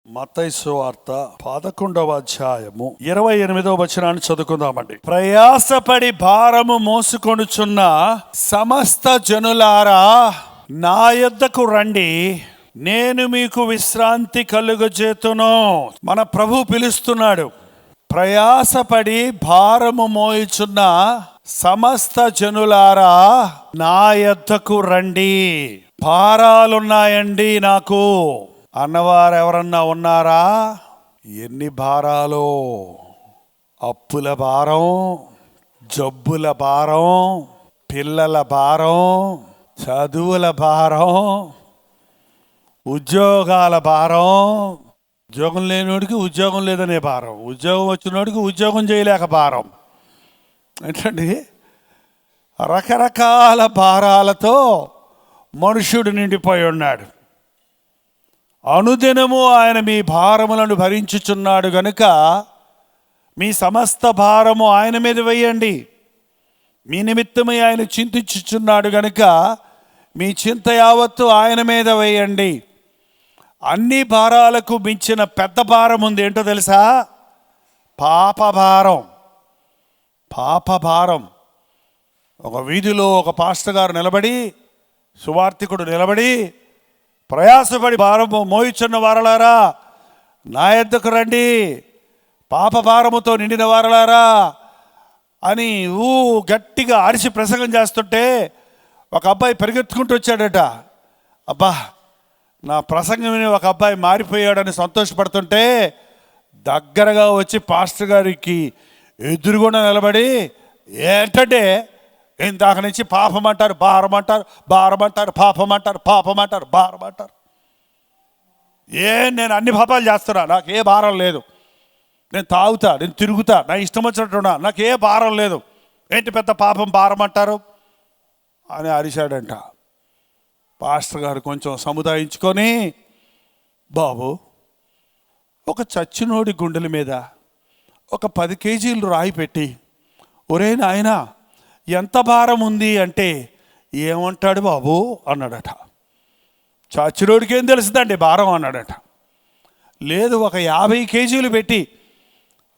మత్తయి సువార్త 11వ అధ్యాయము 28వ వచనాన్ని చదువుకుందామండి. ప్రయాసపడి భారము మోసుకొనుచున్న సమస్త జనులారా నా యొద్దకు రండి, నేను మీకు విశ్రాంతి కలుగజేతును. మన ప్రభు పిలుస్తున్నాడు. ప్రయాసపడి భారము మోయుచున్న సమస్త జనులారా నా యొద్దకు రండి. భారాలున్నాయండి నాకు అన్నవారు ఎవరన్నా ఉన్నారా? ఎన్ని భారాలు! అప్పుల భారం, జబ్బుల భారం, పిల్లల భారం, చదువుల భారం, ఉద్యోగాల భారం. ఉద్యోగం లేనివాడికి ఉద్యోగం లేదనే భారం, ఉద్యోగం వచ్చినోడికి ఉద్యోగం చేయలేక భారం. ఏంటండి, రకరకాల భారాలతో మనుషుడు నిండిపోయి ఉన్నాడు. అనుదినము ఆయన మీ భారములను భరించుచున్నాడు గనుక మీ సమస్త భారము ఆయన మీద వేయండి. మీ నిమిత్తమై ఆయన చింతించుచున్నాడు గనుక మీ చింత యావత్తు ఆయన మీద వేయండి. అన్ని భారాలకు మించిన పెద్ద భారం ఉంది. ఏంటో తెలుసా? పాప భారం. పాప భారం. ఒక వీధిలో ఒక పాస్టర్ గారు నిలబడి, సువార్తికుడు నిలబడి, ప్రయాసపడి భారము మోయిచున్న వారలారా నా యొద్దకు రండి, పాప భారముతో నిండిన వారలారా అని గట్టిగా అరిచి ప్రసంగం చేస్తుంటే ఒక అబ్బాయి పరిగెత్తుకుంటూ వచ్చాడట. అబ్బా, నా ప్రసంగం విని ఒక అబ్బాయి మారిపోయాడని సంతోషపడుతుంటే దగ్గరగా వచ్చి పాస్టర్ గారికి ఎదురుగుండా నిలబడి, ఏంటంటే ఇందాక నుంచి పాపం అంటారు, భారం అంటారు, భారం అంటారు, పాపం అంటారు, పాపం అంటారు, భారం అంటారు. నేను అన్ని పాపాలు చేస్తున్నా, నాకు ఏ భారం లేదు. నేను తాగుతా, నేను తిరుగుతా, నా ఇష్టం వచ్చినట్టున్నా, నాకు ఏ భారం లేదు. ఏంటి పెద్ద పాపం, భారం అంటారు అని అరిశాడంట. పాస్టర్ గారు కొంచెం సముదాయించుకొని, బాబు, ఒక చచ్చినోడి గుండెల మీద ఒక 10 కేజీలు రాయి పెట్టి, ఒరే నాయనా ఎంత భారం ఉంది అంటే ఏమంటాడు బాబు అన్నాడట. చచ్చినోడికి ఏం తెలుస్తుందండి భారం అన్నాడట. లేదు, ఒక 50 కేజీలు పెట్టి,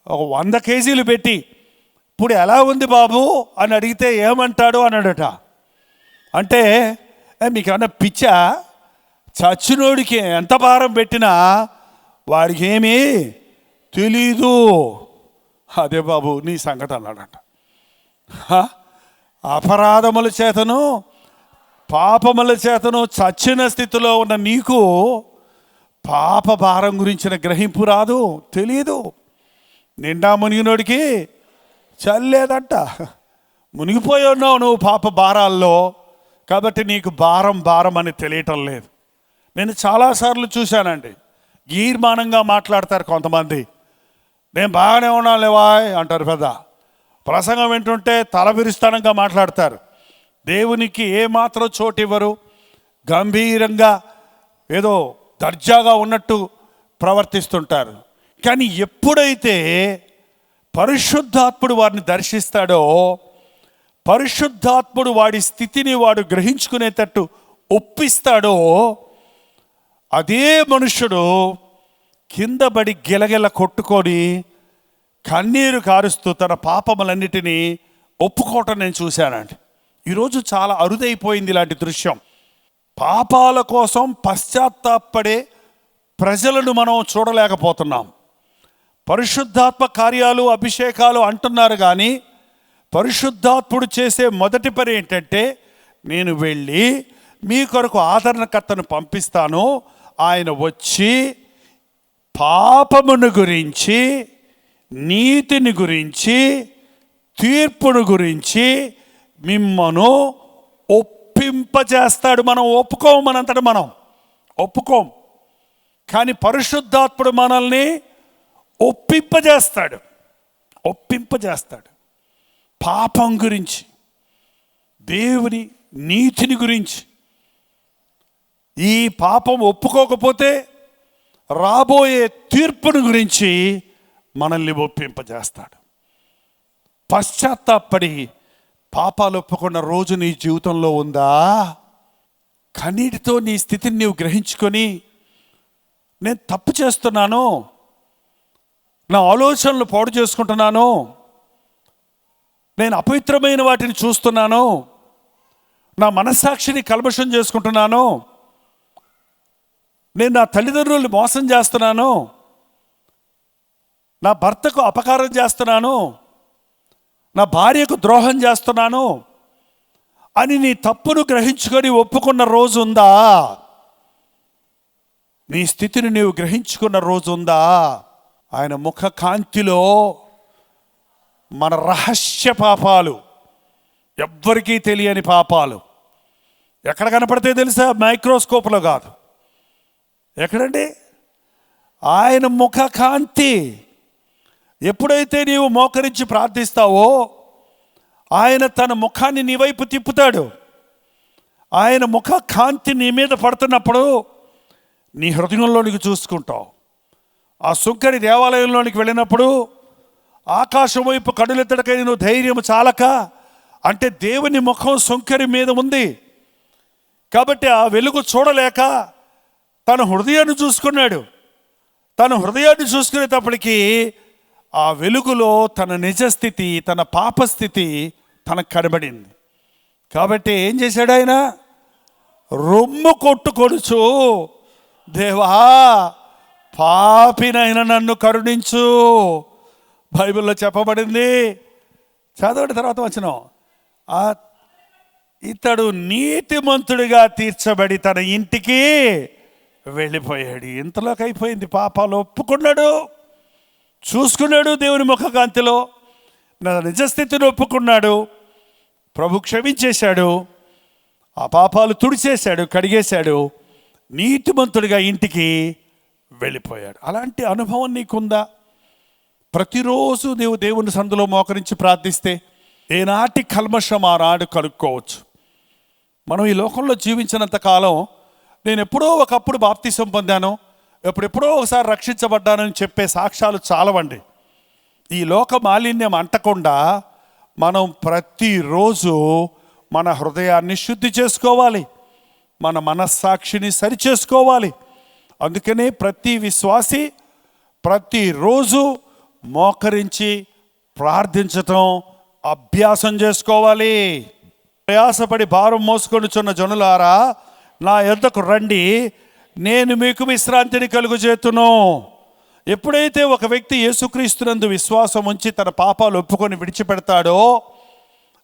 ఒక 100 కేజీలు పెట్టి ఇప్పుడు ఎలా ఉంది బాబు అని అడిగితే ఏమంటాడు అన్నాడట. అంటే మీకు ఏమన్నా పిచ్చా? చచ్చినోడికి ఎంత భారం పెట్టినా వాడికి ఏమీ తెలీదు. అదే బాబు నీ సంగతి అన్నాడట. అపరాధముల చేతను పాపముల చేతను చచ్చిన స్థితిలో ఉన్న నీకు పాప భారం గురించిన గ్రహింపు రాదు, తెలీదు. నిండా మునిగినోడికి చల్లేదంట. మునిగిపోయి ఉన్నావు నువ్వు పాప భారాల్లో, కాబట్టి నీకు భారం అని తెలియటం లేదు. నేను చాలాసార్లు చూశానండి, గీర్మానంగా మాట్లాడతారు కొంతమంది. నేను బాగానే ఉన్నాను లేవా అంటారు. పెద్ద ప్రసంగం వింటుంటే తలవిరిస్తానంగా మాట్లాడతారు. దేవునికి ఏమాత్రం చోటు ఇవ్వరు. గంభీరంగా ఏదో దర్జాగా ఉన్నట్టు ప్రవర్తిస్తుంటారు. కానీ ఎప్పుడైతే పరిశుద్ధాత్ముడు వారిని దర్శిస్తాడో, పరిశుద్ధాత్ముడు వాడి స్థితిని వాడు గ్రహించుకునేటట్టు ఒప్పిస్తాడో, అదే మనుష్యుడు కిందబడి గిలగిల కొట్టుకొని కన్నీరు కారుస్తూ తన పాపములన్నిటినీ ఒప్పుకోవటం నేను చూశానండి. ఈరోజు చాలా అరుదైపోయింది ఇలాంటి దృశ్యం. పాపాల కోసం పశ్చాత్తాపడే ప్రజలను మనం చూడలేకపోతున్నాం. పరిశుద్ధాత్మ కార్యాలు, అభిషేకాలు అంటున్నారు, కానీ పరిశుద్ధాత్ముడు చేసే మొదటి పని ఏంటంటే, నేను వెళ్ళి మీ కొరకు ఆదరణకర్తను పంపిస్తాను, ఆయన వచ్చి పాపమును గురించి, నీతిని గురించి, తీర్పును గురించి మిమ్మను ఒప్పింపజేస్తాడు. మనం ఒప్పుకోము, మనంతట మనం ఒప్పుకోం. కానీ పరిశుద్ధాత్ముడు మనల్ని ఒప్పింపజేస్తాడు. పాపం గురించి, దేవుని నీతిని గురించి. ఈ పాపం ఒప్పుకోకపోతే రాబోయే తీర్పును గురించి మనల్ని ఒప్పింపజేస్తాడు. పశ్చాత్తాపడి పాపాలు ఒప్పుకున్న రోజు నీ జీవితంలో ఉందా? కన్నీటితో నీ స్థితిని నీవు గ్రహించుకొని నేను తప్పు చేస్తున్నాను, నా ఆలోచనలు పాడు చేసుకుంటున్నాను, నేను అపవిత్రమైన వాటిని చూస్తున్నాను, నా మనస్సాక్షిని కల్మషం చేసుకుంటున్నాను, నేను నా తల్లిదండ్రులను మోసం చేస్తున్నాను, నా భర్తకు అపకారం చేస్తున్నాను, నా భార్యకు ద్రోహం చేస్తున్నాను అని నీ తప్పును గ్రహించుకొని ఒప్పుకున్న రోజు ఉందా? నీ స్థితిని నీవు గ్రహించుకున్న రోజు ఉందా? ఆయన ముఖ కాంతిలో మన రహస్య పాపాలు, ఎవ్వరికీ తెలియని పాపాలు ఎక్కడ కనపడితే తెలుసా? మైక్రోస్కోప్లో కాదు. ఎక్కడండి? ఆయన ముఖ కాంతి. ఎప్పుడైతే నీవు మోకరించి ప్రార్థిస్తావో ఆయన తన ముఖాన్ని నీ వైపు తిప్పుతాడు. ఆయన ముఖ కాంతి నీ మీద పడుతున్నప్పుడు నీ హృదయంలోనికి చూసుకుంటావు. ఆ సుంకరి దేవాలయంలోనికి వెళ్ళినప్పుడు ఆకాశం వైపు కడులెత్తడకై నువ్వు ధైర్యం చాలక, అంటే దేవుని ముఖం సుంకరి మీద ఉంది కాబట్టి ఆ వెలుగు చూడలేక తన హృదయాన్ని చూసుకున్నాడు. తన హృదయాన్ని చూసుకునేటప్పటికీ ఆ వెలుగులో తన నిజస్థితి, తన పాపస్థితి తనకు కనబడింది. కాబట్టి ఏం చేశాడు ఆయన? రొమ్ము కొట్టుకొనుచు, దేవా పాపినైన నన్ను కరుణించు. బైబిల్లో చెప్పబడింది, చదవడం తర్వాత వచనం, ఇతడు నీతిమంతుడిగా తీర్చబడి తన ఇంటికి వెళ్ళిపోయాడు. ఇంతలోకి అయిపోయింది. పాపాలు ఒప్పుకున్నాడు, చూసుకున్నాడు దేవుని ముఖకాంతిలో, నా నిజస్థితిని ఒప్పుకున్నాడు, ప్రభు క్షమించేశాడు, ఆ పాపాలు తుడిచేశాడు, కడిగేశాడు, నీతిమంతుడిగా ఇంటికి వెళ్ళిపోయాడు. అలాంటి అనుభవం నీకుందా? ప్రతిరోజు నీవు దేవుని సందులో మోకరించి ప్రార్థిస్తే ఏనాటి కల్మషం ఆనాడు కలుక్కోవచ్చు. మనం ఈ లోకంలో జీవించినంత కాలం నేను ఎప్పుడో ఒకప్పుడు బాప్తిసం పొందాను, ఎప్పుడెప్పుడో ఒకసారి రక్షించబడ్డానని చెప్పే సాక్ష్యాలు చాలవండి. ఈ లోక మాలిన్యం అంటకుండా మనం ప్రతిరోజు మన హృదయాన్ని శుద్ధి చేసుకోవాలి, మన మనస్సాక్షిని సరిచేసుకోవాలి. అందుకనే ప్రతి విశ్వాసి ప్రతిరోజు మోకరించి ప్రార్థించటం అభ్యాసం చేసుకోవాలి. ప్రయాసపడి భారం మోసుకొనుచున్న జనులారా నా యొద్దకు రండి, నేను మీకు విశ్రాంతిని కలుగజేతును. ఎప్పుడైతే ఒక వ్యక్తి యేసుక్రీస్తునందు విశ్వాసం ఉంచి తన పాపాలు ఒప్పుకొని విడిచిపెడతాడో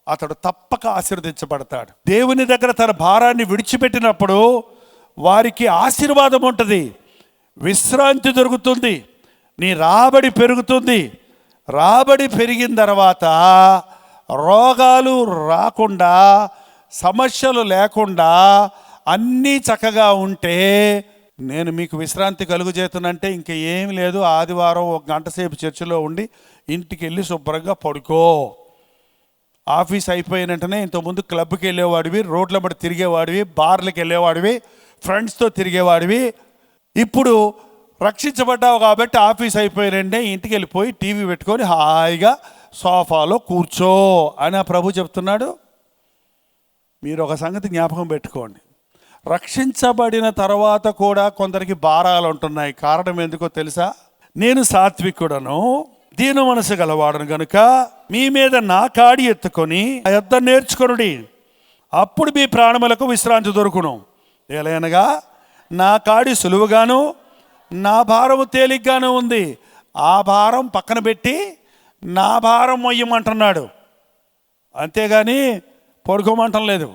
అతడు తప్పక ఆశీర్వదించబడతాడు. దేవుని దగ్గర తన భారాన్ని విడిచిపెట్టినప్పుడు వారికి ఆశీర్వాదం ఉంటుంది, విశ్రాంతి దొరుకుతుంది, నీ రాబడి పెరుగుతుంది. రాబడి పెరిగిన తర్వాత రోగాలు రాకుండా, సమస్యలు లేకుండా అన్నీ చక్కగా ఉంటే నేను మీకు విశ్రాంతి కలుగజేతునంటే ఇంక ఏమి లేదు. ఆదివారం 1 గంట సేపు చర్చిలో ఉండి ఇంటికి వెళ్ళి శుభ్రంగా పడుకో. ఆఫీస్ అయిపోయిన వెంటనే ఇంతకుముందు క్లబ్కి వెళ్ళేవాడివి, రోడ్ల బట్టి తిరిగేవాడివి, బార్లకు వెళ్ళేవాడివి, ఫ్రెండ్స్తో తిరిగేవాడివి. ఇప్పుడు రక్షించబడ్డావు కాబట్టి ఆఫీస్ అయిపోయినంటే ఇంటికి వెళ్ళిపోయి టీవీ పెట్టుకొని హాయిగా సోఫాలో కూర్చో అని ఆ ప్రభు చెప్తున్నాడు. మీరు ఒక సంగతి జ్ఞాపకం పెట్టుకోండి, రక్షించబడిన తర్వాత కూడా కొందరికి భారాలు ఉంటున్నాయి. కారణం ఎందుకో తెలుసా? నేను సాత్వికుడను, దీన మనసు గలవాడను గనుక మీ మీద నా కాడి ఎత్తుకొని ఆ యొద్ద నేర్చుకొనుడి, అప్పుడు మీ ప్రాణములకు విశ్రాంతి దొరుకును. ఎలాగనగా నా కాడి సులువుగాను నా భారము తేలిగ్గాను ఉంది. ఆ భారం పక్కన పెట్టి నా భారం మొయ్యమంటున్నాడు, అంతేగాని పడుకోమంటం లేదు.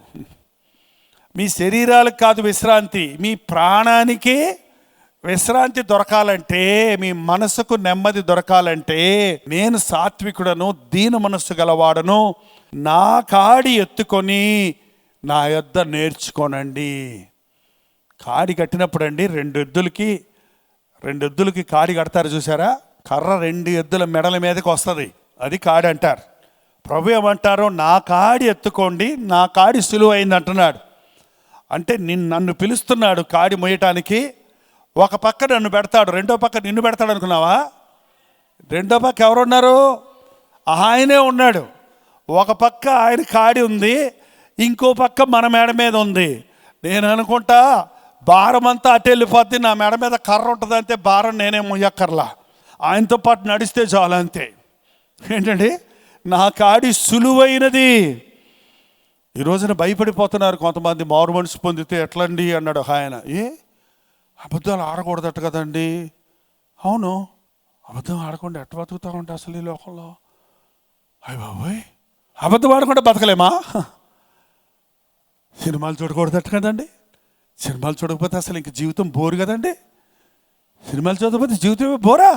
మీ శరీరాలకు కాదు విశ్రాంతి, మీ ప్రాణానికి విశ్రాంతి దొరకాలంటే, మీ మనసుకు నెమ్మది దొరకాలంటే నేను సాత్వికుడను, దీన మనస్సు గలవాడను, నా కాడి ఎత్తుకొని నా యొద్ద నేర్చుకోనండి. కాడి కట్టినప్పుడు అండి 2 ఎద్దులకి కాడి కడతారు చూసారా? కర్ర 2 ఎద్దుల మెడల మీదకి వస్తుంది, అది కాడి అంటారు. ప్రభు ఏమంటారు? నా కాడి ఎత్తుకోండి, నా కాడి సులువైంది అంటున్నాడు. అంటే నన్ను పిలుస్తున్నాడు కాడి మోయటానికి. ఒక పక్క నన్ను పెడతాడు, రెండో పక్క నిన్ను పెడతాడు అనుకున్నావా? రెండో పక్క ఎవరున్నారు? ఆయనే ఉన్నాడు. ఒక పక్క ఆయన కాడి ఉంది, ఇంకో పక్క మన మేడ మీద ఉంది. నేను అనుకుంటా భారం అంతా అటు వెళ్ళిపోద్ది, నా మెడ మీద కర్ర ఉంటుంది అంతే, భారం నేనే మొయ్యక్కర్లా, ఆయనతో పాటు నడిస్తే చాలు అంతే. ఏంటండి, నా కాడి సులువైనది. ఈ రోజున భయపడిపోతున్నారు కొంతమంది, మారు మనసు పొందితే ఎట్లండి అన్నాడు ఆయన. అబద్ధాలు ఆడకూడదట కదండి. అవును, అబద్ధం ఆడకుండా ఎట్ట బతుకుతామంటే అసలు ఈ లోకంలో? అయ్య బాబోయ్, అబద్ధం ఆడకుండా బతకలేమా? సినిమాలు చూడకూడదట కదండి. సినిమాలు చూడకపోతే అసలు ఇంక జీవితం బోరు కదండి. సినిమాలు చూడకపోతే జీవితం బోరా?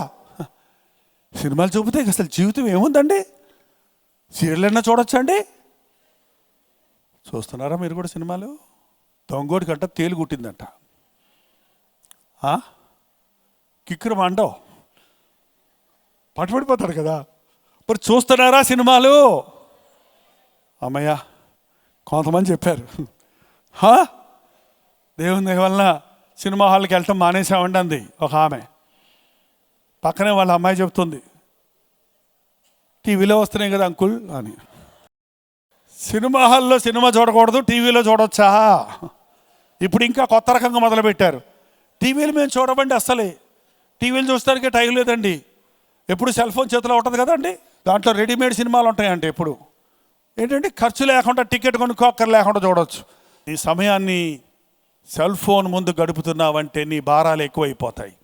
సినిమాలు చూపితే అసలు జీవితం ఏముందండి? సీరియల్ అయినా చూడొచ్చండి. చూస్తున్నారా మీరు కూడా సినిమాలు? దొంగోడి కంట తేలు కుట్టిందంట, కిక్కురు మండవు, పట్టుబడిపోతాడు కదా. మరి చూస్తున్నారా సినిమాలు? అమ్మయ్య, కొంతమంది చెప్పారు. దేవుని దయ వలన సినిమా హాల్కి వెళ్ళటం మానేసామండి అంది ఒక ఆమె. పక్కనే వాళ్ళ అమ్మాయి చెప్తుంది, టీవీలో వస్తున్నాయి కదా అంకుల్ అని. సినిమా హాల్లో సినిమా చూడకూడదు, టీవీలో చూడొచ్చా? ఇప్పుడు ఇంకా కొత్త రకంగా మొదలుపెట్టారు. టీవీలు మేము చూడమండి, అస్సలే టీవీలు చూస్తానికే టైం లేదండి. ఎప్పుడు సెల్ ఫోన్ చేతిలో ఉంటుంది కదండి, దాంట్లో రెడీమేడ్ సినిమాలు ఉంటాయండి. ఎప్పుడు ఏంటంటే ఖర్చు లేకుండా, టికెట్ కొనుక్కోక్కర్ లేకుండా చూడవచ్చు. నీ సమయాన్ని సెల్ ఫోన్ ముందు గడుపుతున్నావంటే నీ భారాలు ఎక్కువైపోతాయి,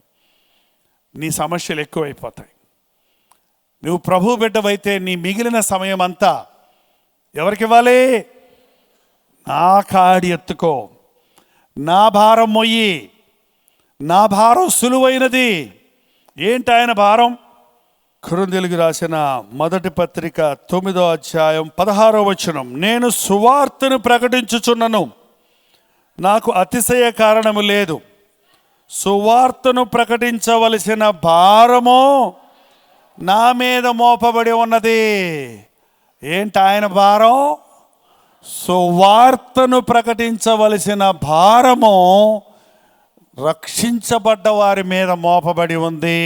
నీ సమస్యలు ఎక్కువైపోతాయి. నువ్వు ప్రభు బిడ్డవైతే నీ మిగిలిన సమయం అంతా ఎవరికి ఇవ్వాలి? నా కాడి ఎత్తుకో, నా భారం మొయ్యి, నా భారం సులువైనది. ఏంటి ఆయన భారం? కొరింథీయులకు రాసిన మొదటి పత్రిక 9వ అధ్యాయం 16వ వచనం, నేను సువార్తను ప్రకటించుచున్నను, నాకు అతిశయ కారణము లేదు. సువార్తను ప్రకటించవలసిన భారము నా మీద మోపబడి ఉన్నది. ఏంటి ఆయన భారం? సువార్తను ప్రకటించవలసిన భారము రక్షించబడ్డ వారి మీద మోపబడి ఉంది.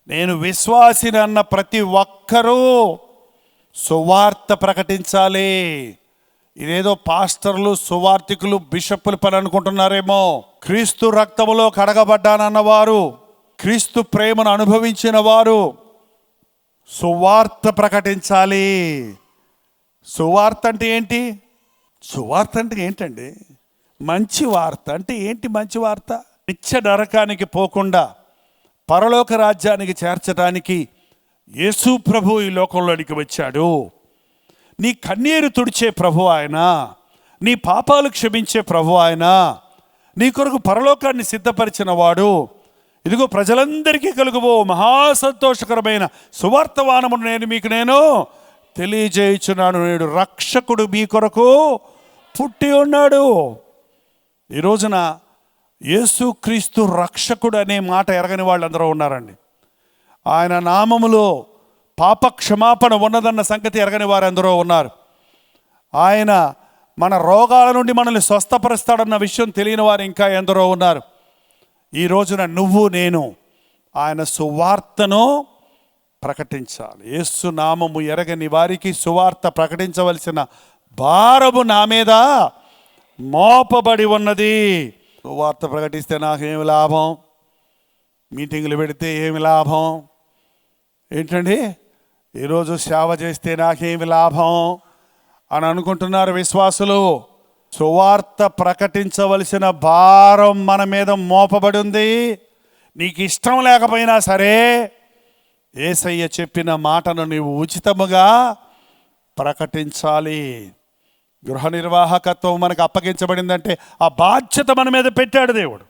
నేను విశ్వాసిని అన్న ప్రతి ఒక్కరూ సువార్త ప్రకటించాలి. ఇదేదో పాస్టర్లు, సువార్తికులు, బిషప్పులు పని అనుకుంటున్నారేమో. క్రీస్తు రక్తములో కడగబడ్డానన్నవారు, క్రీస్తు ప్రేమను అనుభవించిన వారు సువార్త ప్రకటించాలి. సువార్త అంటే ఏంటి? సువార్త అంటే ఏంటండి? మంచి వార్త అంటే ఏంటి? మంచి వార్త నిత్య నరకానికి పోకుండా పరలోక రాజ్యానికి చేర్చడానికి యేసు ప్రభు ఈ లోకంలోనికి వచ్చాడు. నీ కన్నీరు తుడిచే ప్రభు ఆయన, నీ పాపాలు క్షమించే ప్రభు ఆయన, నీ కొరకు పరలోకాన్ని సిద్ధపరిచిన వాడు. ఇదిగో ప్రజలందరికీ కలుగుబో మహాసంతోషకరమైన సువార్తవానమును నేను తెలియజేయుచున్నాను. నేడు రక్షకుడు మీ కొరకు పుట్టి ఉన్నాడు. ఈ రోజున యేసుక్రీస్తు రక్షకుడు అనే మాట ఎరగని వాళ్ళందరూ ఉన్నారండి. ఆయన నామములో పాప క్షమాపణ ఉన్నదన్న సంగతి ఎరగని వారందరూ ఉన్నారు. ఆయన మన రోగాల నుండి మనల్ని స్వస్థపరుస్తాడన్న విషయం తెలియని వారు ఇంకా ఎందరో ఉన్నారు. ఈ రోజున నువ్వు నేను ఆయన సువార్తను ప్రకటించాలి. యేసు నామము ఎరగని వారికి సువార్త ప్రకటించవలసిన భారము నా మీద మోపబడి ఉన్నది. సువార్త ప్రకటిస్తే నాకేమి లాభం? మీటింగులు పెడితే ఏమి లాభం? ఏంటండి, ఈరోజు సేవ చేస్తే నాకేమి లాభం అని అనుకుంటున్నారు విశ్వాసులు. సువార్త ప్రకటించవలసిన భారం మన మీద మోపబడి ఉంది. నీకు ఇష్టం లేకపోయినా సరే యేసయ్య చెప్పిన మాటను నీవు ఉచితముగా ప్రకటించాలి. గృహ నిర్వాహకత్వం మనకు అప్పగించబడిందంటే ఆ బాధ్యత మన మీద పెట్టాడు దేవుడు.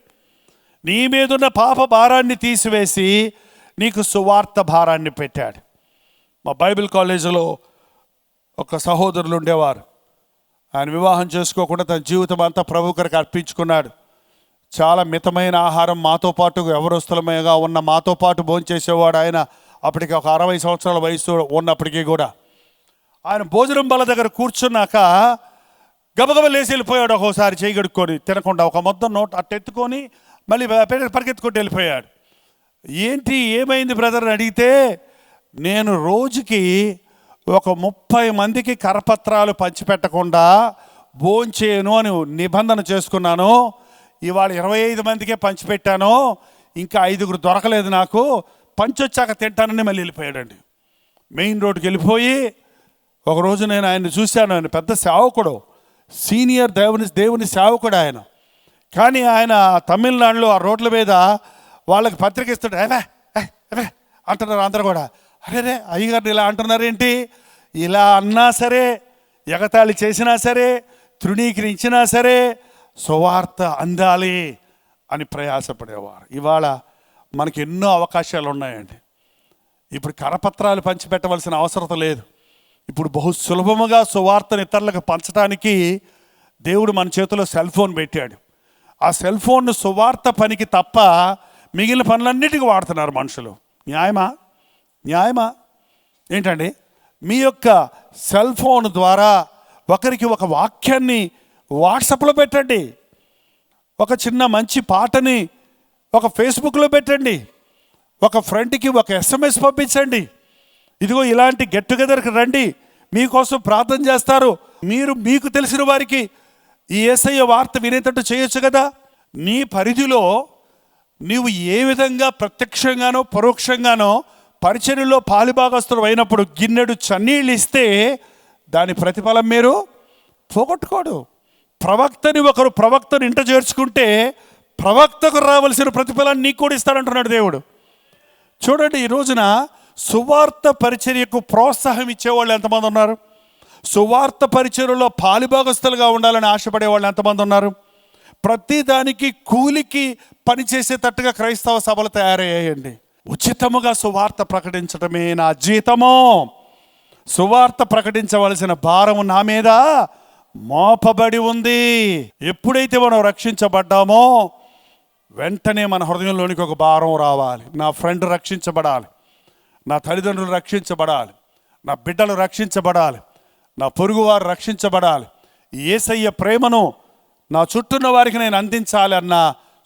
నీ మీదున్న పాప భారాన్ని తీసివేసి నీకు సువార్త భారాన్ని పెట్టాడు. మా బైబిల్ కాలేజీలో ఒక సహోదరులు ఉండేవారు. ఆయన వివాహం చేసుకోకుండా తన జీవితం అంతా ప్రభు కొరకు అర్పించుకున్నాడు. చాలా మితమైన ఆహారం మాతో పాటు ఎవరొస్తులమయగా ఉన్న మాతో పాటు భోంచేసేవాడు. ఆయన అప్పటికి ఒక 60 సంవత్సరాల వయసు ఉన్నప్పటికీ కూడా ఆయన భోజనం బల్ల దగ్గర కూర్చున్నాక గబగబ లేచి వెళ్ళిపోయాడు. ఒక్కోసారి చేయి కడుక్కొని తినకుండా ఒక ముద్ద నోట్ అట్టెత్తుకొని మళ్ళీ పరిగెత్తుకుంటూ వెళ్ళిపోయాడు. ఏంటి ఏమైంది బ్రదర్ అని అడిగితే, నేను రోజుకి ఒక 30 మందికి కరపత్రాలు పంచిపెట్టకుండా భోంచేయను అని నిబంధన చేసుకున్నాను. ఇవాళ 25 మందికే పంచిపెట్టాను, ఇంకా 5గురు దొరకలేదు, నాకు పంచొచ్చాక తింటానని మళ్ళీ వెళ్ళిపోయాడండి. మెయిన్ రోడ్డుకి వెళ్ళిపోయి ఒకరోజు నేను ఆయన్ని చూశాను. ఆయన పెద్ద సేవకుడు, సీనియర్ దేవుని సేవకుడు ఆయన. కానీ ఆయన తమిళనాడులో ఆ రోడ్ల మీద వాళ్ళకి పత్రిక ఇస్తాడు. అవే అంటున్నారు అందరు కూడా. అరే అయ్యగారిని ఇలా అంటున్నారేంటి? ఇలా అన్నా సరే, ఎగతాళి చేసినా సరే, తృణీకరించినా సరే సువార్త అందాలి అని ప్రయాసపడేవారు. ఇవాళ మనకి ఎన్నో అవకాశాలు ఉన్నాయండి. ఇప్పుడు కరపత్రాలు పంచిపెట్టవలసిన అవసరం లేదు. ఇప్పుడు బహు సులభముగా సువార్తను ఇతరులకు పంచడానికి దేవుడు మన చేతిలో సెల్ ఫోన్ పెట్టాడు. ఆ సెల్ ఫోన్ను సువార్త పనికి తప్ప మిగిలిన పనులన్నిటికీ వాడుతున్నారు మనుషులు. న్యాయమా ఏంటండి? మీ యొక్క సెల్ ఫోన్ ద్వారా ఒకరికి ఒక వాక్యాన్ని వాట్సాప్లో పెట్టండి, ఒక చిన్న మంచి పాటని ఒక ఫేస్బుక్లో పెట్టండి, ఒక ఫ్రెండ్కి ఒక SMS పంపించండి. ఇదిగో ఇలాంటి గెట్ టుగెదర్కి రండి, మీకోసం ప్రార్థన చేస్తారు. మీరు మీకు తెలిసిన వారికి ఈ యేసయ్య వార్త వినేటట్టు చేయొచ్చు కదా. నీ పరిధిలో నీవు ఏ విధంగా ప్రత్యక్షంగానో పరోక్షంగానో పరిచర్యలో పాలుభాగస్తులు అయినప్పుడు గిన్నెడు చన్నీళ్ళు ఇస్తే దాని ప్రతిఫలం మీరు పోగొట్టుకోడు. ప్రవక్తను ఇంట చేర్చుకుంటే ప్రవక్తకు రావాల్సిన ప్రతిఫలాన్ని నీకు కూడా ఇస్తాడంటున్నాడు దేవుడు. చూడండి, ఈ రోజున సువార్త పరిచర్యకు ప్రోత్సాహం ఇచ్చేవాళ్ళు ఎంతమంది ఉన్నారు? సువార్త పరిచర్యలో పాలుభాగస్తులుగా ఉండాలని ఆశపడే వాళ్ళు ఎంతమంది ఉన్నారు? ప్రతిదానికి కూలికి పనిచేసేటట్టుగా క్రైస్తవ సభలు తయారయ్యాయండి. ఉచితముగా సువార్త ప్రకటించడమే నా జీతము, సువార్త ప్రకటించవలసిన భారము నా మీద మోపబడి ఉంది. ఎప్పుడైతే మనం రక్షించబడ్డామో వెంటనే మన హృదయంలోనికి ఒక భారం రావాలి. నా ఫ్రెండ్ రక్షించబడాలి, నా తల్లిదండ్రులు రక్షించబడాలి, నా బిడ్డలు రక్షించబడాలి, నా పొరుగువారు రక్షించబడాలి, యేసయ్య ప్రేమను నా చుట్టూన్న వారికి నేను అందించాలి అన్న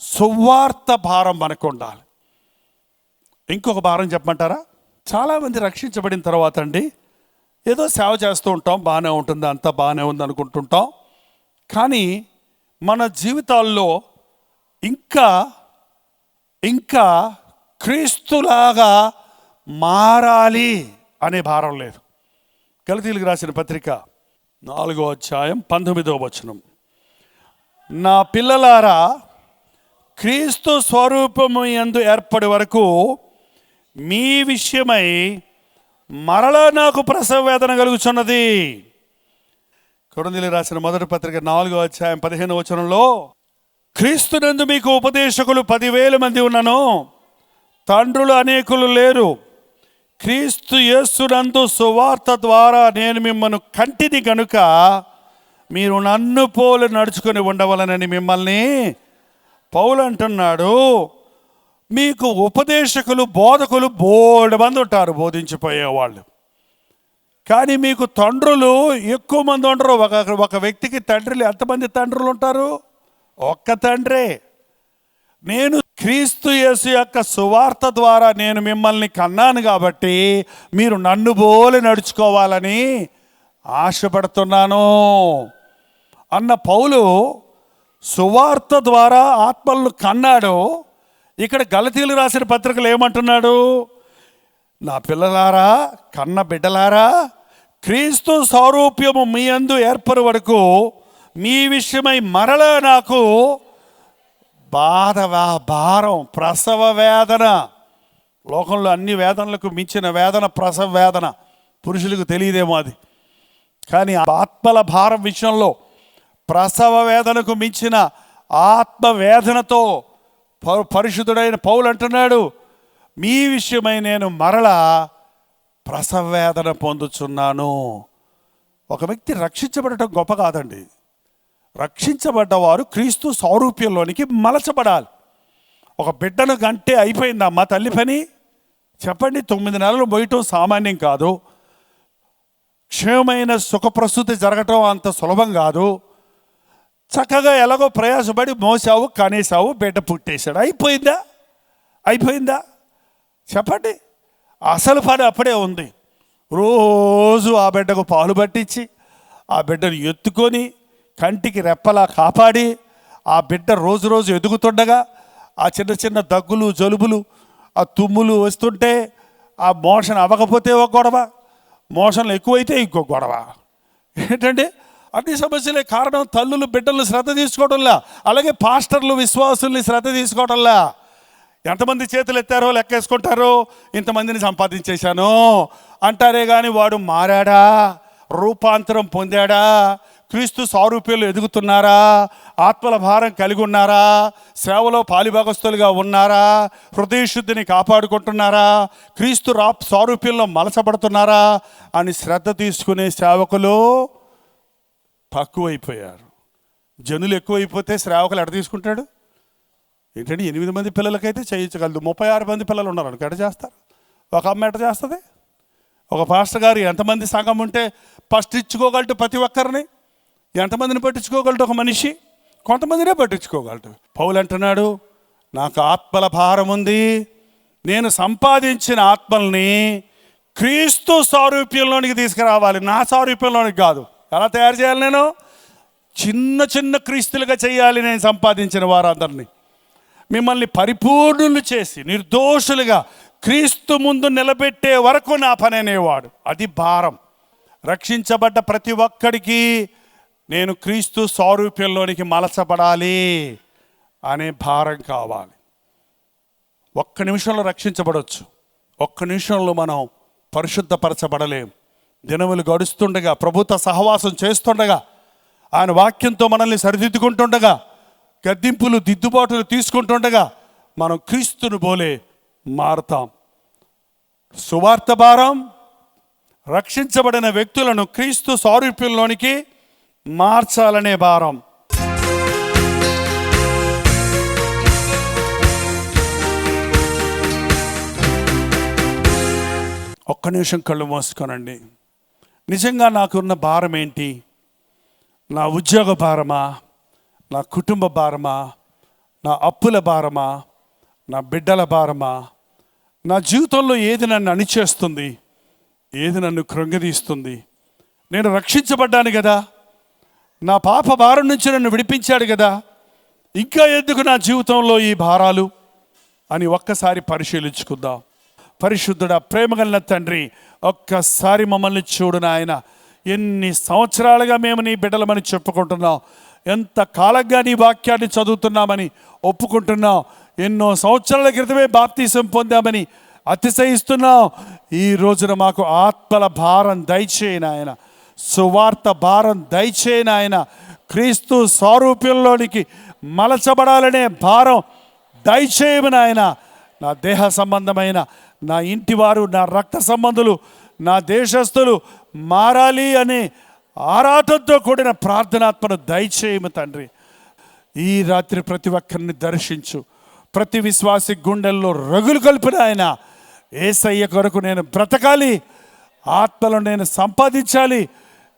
సువార్త భారం మనకు ఉండాలి. ఇంకొక భారం చెప్పమంటారా? చాలామంది రక్షించబడిన తర్వాత అండి ఏదో సేవ చేస్తూ ఉంటాం, బాగానే ఉంటుంది, అంతా బాగానే ఉంది అనుకుంటుంటాం. కానీ మన జీవితాల్లో ఇంకా ఇంకా క్రీస్తులాగా మారాలి అనే భారం లేదు. గలతీయులకు రాసిన పత్రిక 4వ అధ్యాయం 19వ వచనం, నా పిల్లలారా, క్రీస్తు స్వరూపము యందు ఏర్పడే వరకు మీ విషయమై మరలా నాకు ప్రసవ వేదన కలుగుచున్నది. కొరింథీయులకు రాసిన మొదటి పత్రిక 4వ అధ్యాయం 15వ వచనంలో, క్రీస్తునందు మీకు ఉపదేశకులు 10,000 మంది ఉన్నను, తండ్రులు అనేకులు లేరు. క్రీస్తు యేసునందు సువార్త ద్వారా నేను మిమ్మల్ని కంటిని గనుక మీరు నన్ను పోలి నడుచుకొని ఉండవలనని మిమ్మల్ని పౌలు అంటున్నాడు. మీకు ఉపదేశకులు, బోధకులు బోల్డ్ మంది ఉంటారు, బోధించిపోయేవాళ్ళు. కానీ మీకు తండ్రులు ఎక్కువ మంది ఉండరు. ఒక వ్యక్తికి తండ్రులు ఎంతమంది తండ్రులు ఉంటారు? ఒక్క తండ్రే. నేను క్రీస్తు యేసు యొక్క సువార్త ద్వారా నేను మిమ్మల్ని కన్నాను కాబట్టి మీరు నన్ను పోలి నడుచుకోవాలని ఆశపడుతున్నాను అన్న పౌలు సువార్త ద్వారా ఆత్మలను కన్నాడు. ఇక్కడ గలతీయులకు రాసిన పత్రికలు ఏమంటున్నాడు? నా పిల్లలారా, కన్న బిడ్డలారా, క్రీస్తు సారూప్యము మీ యందు ఏర్పరు వరకు మీ విషయమై మరలా నాకు భారం, ప్రసవ వేదన. లోకంలో అన్ని వేదనలకు మించిన వేదన ప్రసవ వేదన. పురుషులకు తెలియదేమో అది, కానీ ఆత్మల భారం విషయంలో ప్రసవ వేదనకు మించిన ఆత్మ వేదనతో పరిశుద్ధుడైన పౌలు అంటున్నాడు, మీ విషయమై నేను మరలా ప్రసవ వేదన పొందుచున్నాను. ఒక వ్యక్తి రక్షించబడటం గొప్ప కాదండి. రక్షించబడ్డవారు క్రీస్తు సారూప్యంలోనికి మలచబడాలి. ఒక బిడ్డను గంటే అయిపోయిందమ్మా తల్లి పని? చెప్పండి. 9 నెలలు మోయటం సామాన్యం కాదు. క్షేమమైన సుఖప్రసూతి జరగటం అంత సులభం కాదు. చక్కగా ఎలాగో ప్రయాసపడి మోసావు, కనేసావు, బిడ్డ పుట్టేశాడు. అయిపోయిందా? చెప్పండి. అసలు పని అప్పుడే ఉంది. రోజు ఆ బిడ్డకు పాలు పట్టించి, ఆ బిడ్డను ఎత్తుకొని కంటికి రెప్పలా కాపాడి, ఆ బిడ్డ రోజు రోజు ఎదుగుతుండగా ఆ చిన్న చిన్న దగ్గులు జలుబులు ఆ తుమ్ములు వస్తుంటే ఆ మోషన్ అవ్వకపోతే ఒక గొడవ, మోషన్లు ఎక్కువైతే ఇంకో గొడవ. ఏంటంటే అన్ని సమస్యలే కారణం తల్లులు బిడ్డలు శ్రద్ధ తీసుకోవడంలా, అలాగే పాస్టర్లు విశ్వాసుల్ని శ్రద్ధ తీసుకోవడంలా. ఎంతమంది చేతులు ఎత్తారో లెక్కేసుకుంటారో, ఇంతమందిని సంపాదించేశాను అంటారే కానీ వాడు మారాడా, రూపాంతరం పొందాడా, క్రీస్తు సారూప్యంలో ఎదుగుతున్నారా, ఆత్మల భారం కలిగి ఉన్నారా, సేవలో పాలిభాగస్తులుగా ఉన్నారా, హృదయశుద్ధిని కాపాడుకుంటున్నారా, క్రీస్తు సారూప్యంలో మలచబడుతున్నారా అని శ్రద్ధ తీసుకునే సేవకులు తక్కువైపోయారు. జనులు ఎక్కువైపోతే సేవకులు ఎడ తీసుకుంటాడు? ఏంటంటే 8 మంది పిల్లలకైతే చేయించగలదు, 36 మంది పిల్లలు ఉన్నారు అనుకో ఎట చేస్తారు? ఒక అమ్మ ఎట చేస్తుంది? ఒక పాస్టర్ గారు ఎంతమంది సంఘం ఉంటే పట్టించుకోగలటు? ప్రతి ఒక్కరిని ఎంతమందిని పట్టించుకోగలటు ఒక మనిషి? కొంతమందినే పట్టించుకోగలటు. పౌలు అంటున్నాడు, నాకు ఆత్మల భారం ఉంది, నేను సంపాదించిన ఆత్మల్ని క్రీస్తు సారూప్యంలోనికి తీసుకురావాలి, నా సారూప్యంలోనికి కాదు. ఎలా తయారు చేయాలి? నేను చిన్న చిన్న క్రీస్తులుగా చేయాలి. నేను సంపాదించిన వారందరినీ మిమ్మల్ని పరిపూర్ణులు చేసి నిర్దోషులుగా క్రీస్తు ముందు నిలబెట్టే వరకు నా పని అనేవాడు. అది భారం. రక్షించబడ్డ ప్రతి ఒక్కడికి నేను క్రీస్తు సారూప్యంలోనికి మలచబడాలి అనే భారం కావాలి. ఒక్క నిమిషంలో రక్షించబడవచ్చు, ఒక్క నిమిషంలో మనం పరిశుద్ధపరచబడలేం. దినములు గడుస్తుండగా, ప్రభుత్వ సహవాసం చేస్తుండగా, ఆయన వాక్యంతో మనల్ని సరిదిద్దుకుంటుండగా, గద్దింపులు దిద్దుబాటులు తీసుకుంటుండగా మనం క్రీస్తును పోలే మారుతాం. సువార్త భారం రక్షించబడిన వ్యక్తులను క్రీస్తు సారూప్యంలోనికి మార్చాలనే భారం. ఒక్క నిమిషం కళ్ళు మూసుకోనండి. నిజంగా నాకున్న భారం ఏంటి? నా ఉద్యోగ భారమా, నా కుటుంబ భారమా, నా అప్పుల భారమా, నా బిడ్డల భారమా? నా జీవితంలో ఏది నన్ను అణిచేస్తుంది, ఏది నన్ను కృంగదీస్తుంది? నేను రక్షించబడ్డాను కదా, నా పాప భారం నుంచి నన్ను విడిపించాడు కదా, ఇంకా ఎందుకు నా జీవితంలో ఈ భారాలు అని ఒక్కసారి పరిశీలించుకుందాం. పరిశుద్ధుడా, ప్రేమగల తండ్రి, ఒక్కసారి మమ్మల్ని చూడు నాయన. ఎన్ని సంవత్సరాలుగా మేము నీ బిడ్డలమని చెప్పుకుంటున్నాం, ఎంత కాలంగా నీ వాక్యాన్ని చదువుతున్నామని ఒప్పుకుంటున్నాం, ఎన్నో సంవత్సరాల క్రితమే బాప్తీసం పొందామని అతిశయిస్తున్నాం. ఈ రోజున మాకు ఆత్మల భారం దయచేయను ఆయన, సువార్త భారం దయచేయను ఆయన, క్రీస్తు సారూప్యంలోనికి మలచబడాలనే భారం దయచేయమని ఆయన. నా దేహ సంబంధమైన, నా ఇంటివారు, నా రక్త సంబంధులు, నా దేశస్థులు మారాలి అనే ఆరాటంతో కూడిన ప్రార్థనాత్మను దయచేయము తండ్రి. ఈ రాత్రి ప్రతి ఒక్కరిని దర్శించు. ప్రతి విశ్వాసి గుండెల్లో రగులు కలిపిన ఆయన, యేసయ్య కొరకు నేను బ్రతకాలి, ఆత్మలను నేను సంపాదించాలి,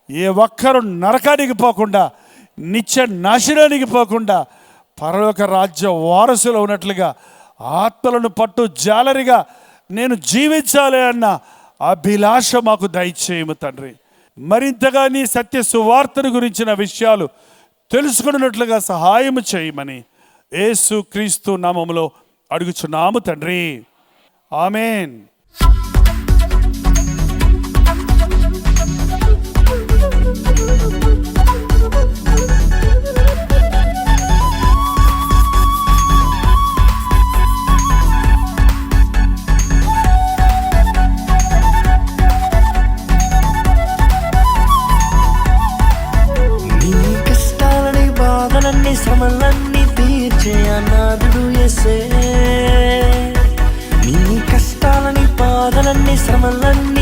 ఏ ఒక్కరు నరకానికి పోకుండా, నిత్య నాశనానికి పోకుండా, పరలోక రాజ్య వారసులు ఉన్నట్లుగా ఆత్మలను పట్టు జాలరిగా నేను జీవించాలి అన్న అభిలాష మాకు దయచేయము తండ్రి. మరింతగా నీ సత్య సువార్తను గురించిన విషయాలు తెలుసుకున్నట్లుగా సహాయము చేయమని యేసు క్రీస్తు నామములో అడుగుచున్నాము తండ్రి. ఆమేన్. శ్రమలన్నీ తీర్చే అనాథుడు యేసే. నీ కష్టాలని బాధలన్నీ శ్రమలన్నీ